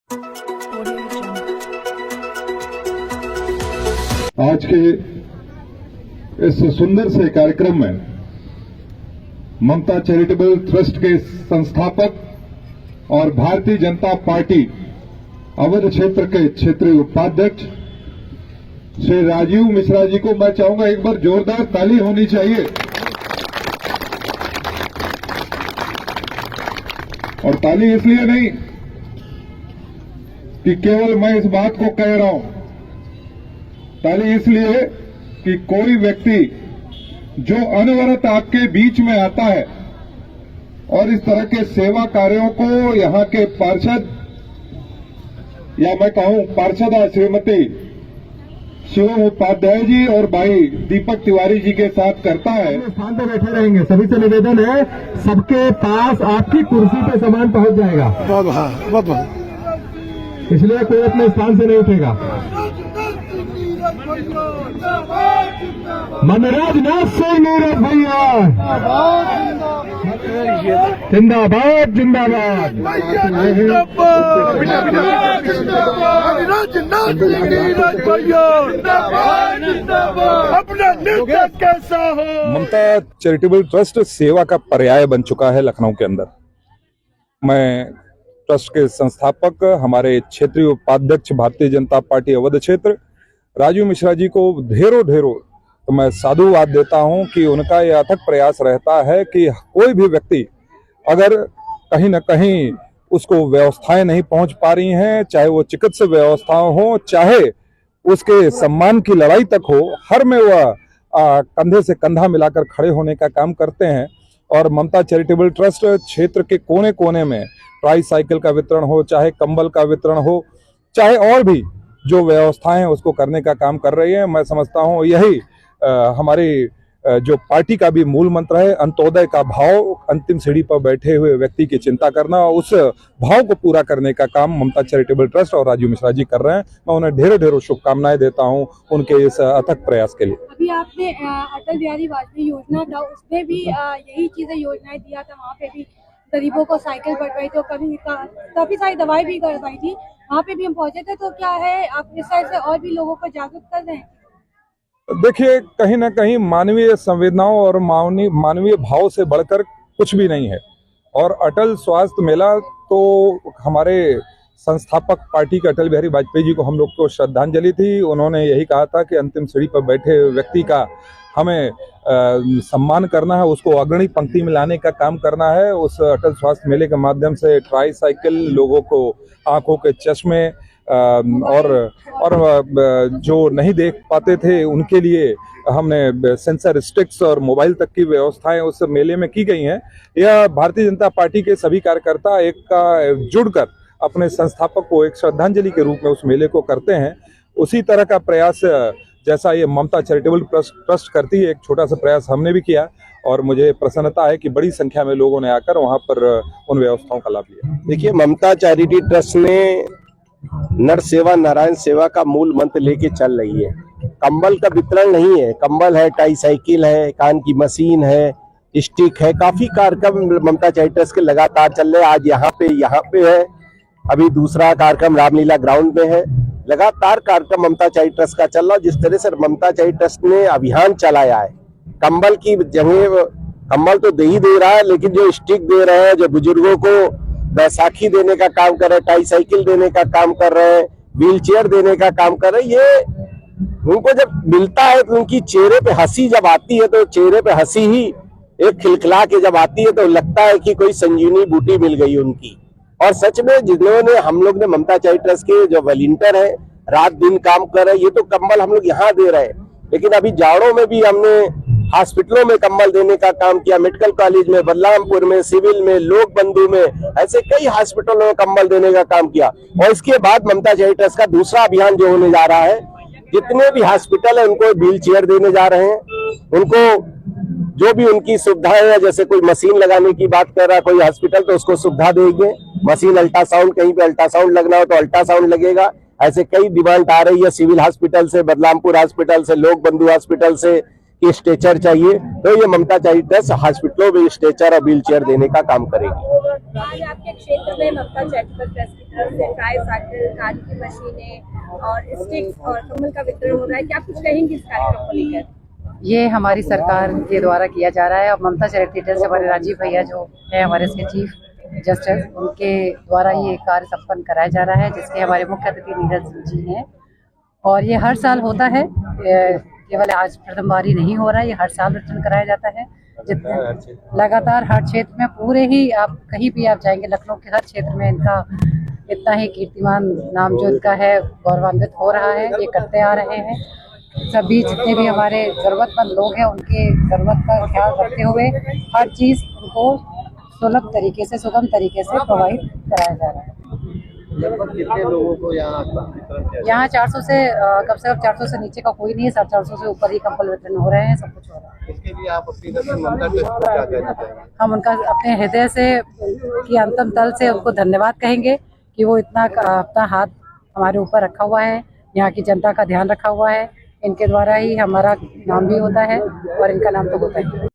आज के इस सुंदर से कार्यक्रम में ममता चैरिटेबल ट्रस्ट के संस्थापक और भारतीय जनता पार्टी अवध क्षेत्र के क्षेत्रीय उपाध्यक्ष श्री राजीव मिश्रा जी को मैं चाहूंगा एक बार जोरदार ताली होनी चाहिए। और ताली इसलिए नहीं कि केवल मैं इस बात को कह रहा हूं, ताली इसलिए कि कोई व्यक्ति जो अनवरत आपके बीच में आता है और इस तरह के सेवा कार्यों को यहां के पार्षद या मैं कहूं पार्षदा श्रीमती शिवम उपाध्याय जी और भाई दीपक तिवारी जी के साथ करता है। स्थान पर बैठे रहेंगे। सभी से निवेदन है, सबके पास आपकी कुर्सी पे सामान पहुंच जाएगा। बहुत इसलिए कोई अपने स्थान से नहीं उठेगा। मनराज नाथ सिंह नीरज भैया जिंदाबाद जिंदाबाद। ममता चैरिटेबल ट्रस्ट सेवा का पर्याय बन चुका है लखनऊ के अंदर। मैं ट्रस्ट के संस्थापक हमारे क्षेत्रीय उपाध्यक्ष भारतीय जनता पार्टी अवध क्षेत्र राजीव मिश्रा जी को ढेरों तो मैं साधुवाद देता हूं कि उनका यह अथक प्रयास रहता है कि कोई भी व्यक्ति अगर कहीं न कहीं उसको व्यवस्थाएं नहीं पहुंच पा रही हैं, चाहे वो चिकित्सा व्यवस्थाएं हो, चाहे उसके सम्मान की लड़ाई तक हो, हर में वह कंधे से कंधा मिलाकर खड़े होने का काम करते हैं। और ममता चैरिटेबल ट्रस्ट क्षेत्र के कोने कोने में ट्राई साइकिल का वितरण हो, चाहे कंबल का वितरण हो, चाहे और भी जो व्यवस्थाएं हैं उसको करने का काम कर रही है। मैं समझता हूं यही हमारी जो पार्टी का भी मूल मंत्र है, अंत्योदय का भाव, अंतिम सीढ़ी पर बैठे हुए व्यक्ति की चिंता करना, उस भाव को पूरा करने का काम ममता चैरिटेबल ट्रस्ट और राजीव मिश्रा जी कर रहे हैं। मैं उन्हें ढेरों शुभकामनाएं देता हूं उनके इस अथक प्रयास के लिए। अभी आपने अटल बिहारी वाजपेयी योजना था, उसमें भी यही चीजें योजनाएं दिया था, वहाँ पे भी गरीबों को साइकिल बंटवाई थी, काफी सारी दवाई भी करवाई थी, वहाँ पे भी हम पहुंचे थे। तो क्या है, आप इस साइड से और भी लोगों को जागरूक कर रहे हैं? देखिए, कहीं ना कहीं मानवीय संवेदनाओं और मानवीय भाव से बढ़कर कुछ भी नहीं है। और अटल स्वास्थ्य मेला तो हमारे संस्थापक पार्टी के अटल बिहारी वाजपेयी जी को हम लोग को श्रद्धांजलि थी। उन्होंने यही कहा था कि अंतिम सीढ़ी पर बैठे व्यक्ति का हमें सम्मान करना है, उसको अग्रणी पंक्ति में लाने का काम करना है। उस अटल स्वास्थ्य मेले के माध्यम से ट्राई साइकिल, लोगों को आंखों के चश्मे और जो नहीं देख पाते थे उनके लिए हमने सेंसर स्टिक्स और मोबाइल तक की व्यवस्थाएं उस मेले में की गई हैं। यह भारतीय जनता पार्टी के सभी कार्यकर्ता एक का जुड़कर अपने संस्थापक को एक श्रद्धांजलि के रूप में उस मेले को करते हैं। उसी तरह का प्रयास जैसा ये ममता चैरिटेबल ट्रस्ट करती है, एक छोटा सा प्रयास हमने भी किया और मुझे प्रसन्नता है कि बड़ी संख्या में लोगों ने आकर वहां पर उन व्यवस्थाओं का लाभ लिया। देखिए, ममता चैरिटी ट्रस्ट ने नर सेवा नारायण सेवा का मूल मंत्र लेके चल रही है। कंबल का वितरण नहीं है, कंबल है, टाई साइकिल है, कान की मशीन है, स्टिक है, काफी कार्यक्रम ममता चैरिटी ट्रस्ट के लगातार चल रहे हैं। आज यहाँ पे है, अभी दूसरा कार्यक्रम रामलीला ग्राउंड में है। लगातार कार्यक्रम ममता चैरिटी ट्रस्ट का चल रहा है। जिस तरह से ममता चैरिटी ट्रस्ट ने अभियान चलाया है, कंबल की जगह कंबल तो दे ही दे रहा है, लेकिन जो स्टिक दे रहे हैं, जो बुजुर्गों को बैसाखी देने का काम कर रहे हैं, टाई साइकिल देने का काम कर रहे हैं, व्हील चेयर देने का काम कर रहे हैं, ये उनको जब मिलता है तो उनकी चेहरे पे हंसी जब आती है, तो चेहरे पे हंसी ही एक खिलखिला के जब आती है तो लगता है कि कोई संजीवनी बूटी मिल गई उनकी। और सच में जिन्होंने हम लोग ने ममता चैरिटी ट्रस्ट के जो वॉलंटियर है, रात दिन काम कर रहे हैं, ये तो कंबल हम लोग यहाँ दे रहे हैं, लेकिन अभी जाड़ों में भी हमने हॉस्पिटलों में कंबल देने का काम किया, मेडिकल कॉलेज में, बलरामपुर में, सिविल में, लोक बंधु में, ऐसे कई हॉस्पिटलों में कंबल देने का काम किया। और इसके बाद ममता चैरिटी ट्रस्ट का दूसरा अभियान जो होने जा रहा है, जितने भी हॉस्पिटल है उनको व्हील चेयर देने जा रहे हैं। उनको जो भी उनकी सुविधाएं है, जैसे कोई मशीन लगाने की बात कर रहा है कोई हॉस्पिटल, तो उसको सुविधा देंगे। मशीन अल्ट्रासाउंड, कहीं पे अल्ट्रासाउंड लगना हो तो अल्ट्रासाउंड लगेगा। ऐसे कई डिमांड आ रही है सिविल हॉस्पिटल से, बदलामपुर हॉस्पिटल से, लोक बंधु हॉस्पिटल से, कि स्ट्रेचर चाहिए, तो ये ममता चैरिटेबल्स हॉस्पिटलों में स्ट्रेचर और व्हील चेयर देने का काम करेगी। आज आपके क्षेत्र में ममता चैरिटेबल ट्रस्ट की तरफ से ट्राईसाइकिल, खाने की मशीनें और स्टिक्स और कम्बल का वितरण हो रहा है। क्या कुछ कहेंगे इस कार्यक्रम को लेकर? ये हमारी सरकार के द्वारा किया जा रहा है और ममता चैरिटेबल से हमारे राजीव भैया जो है हमारे इसके चीफ जस्टिस, उनके द्वारा ये कार्य संपन्न कराया जा रहा है, जिसके हमारे मुख्य अतिथि नीरज जी हैं। और ये हर साल होता है, केवल आज प्रथम बार ही नहीं हो रहा है, ये हर साल वितरण कराया जाता है। जितने लगातार हर क्षेत्र में पूरे ही आप कहीं भी आप जाएंगे, लखनऊ के हर क्षेत्र में इनका इतना ही कीर्तिमान नाम जो इनका है गौरवान्वित हो रहा है, ये करते आ रहे हैं। सभी जितने भी हमारे जरूरतमंद लोग हैं उनके जरूरत का ख्याल रखते हुए हर चीज़ उनको सुलभ तरीके से, सुगम तरीके से प्रोवाइड कराया जा रहा है। लगभग कितने लोगों को यहाँ 400 से कम से कम 400 से नीचे का कोई नहीं है, 450 से ऊपर ही कंबल वितरण हो रहे हैं, सब कुछ हो रहा है। इसके लिए आप अपनी तरफ से ममता ट्रस्ट को क्या कहना चाहेंगे? हम उनका अपने हृदय से की अंतिम तल से उनको धन्यवाद कहेंगे कि वो इतना अपना हाथ हमारे ऊपर रखा हुआ है, यहाँ की जनता का ध्यान रखा हुआ है। इनके द्वारा ही हमारा नाम भी होता है और इनका नाम तो होता है।